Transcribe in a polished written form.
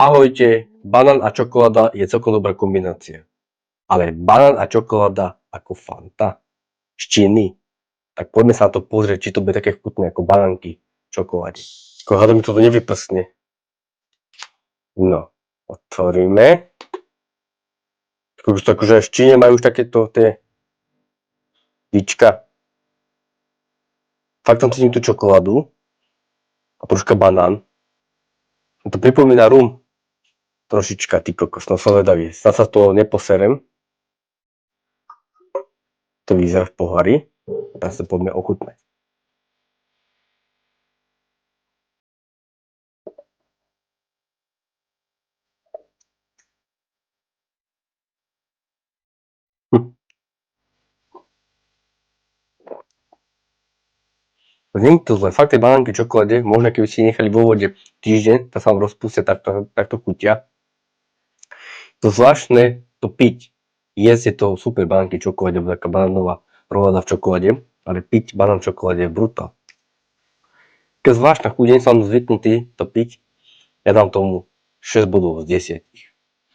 Ahojte, banán a čokoláda je celkom dobrá kombinácia. Ale banán a čokoláda ako Fanta z Číny. Tak poďme sa na to pozrieť, či to bude také chutné ako banánky v čokoláde. Hádam mi to nevyprsne. No, otvoríme. Už to akože v Číne majú už takéto tie víčka. Fakt tam cítim tú čokoládu a troška banán. To pripomína rum. Trošička, ty kokos, no som vedavý. Snad sa to neposerem. To vyzerá v pohári. Teraz sa poďme ochutnať. Nie je to zle, fakt tie banánky v čokoláde, možno keby si nechali vo vode týždeň, tak sa vám rozpustia, takto chutia. To zvláštne, to piť. Jesť je to super banánky v čokoláde, alebo taká banánová roláda v čokoláde, ale piť banán v čokoláde je brutál. Keď zvláštna chuť, nie som zvyknutý to piť, ja dám tomu 6 bodov z 10.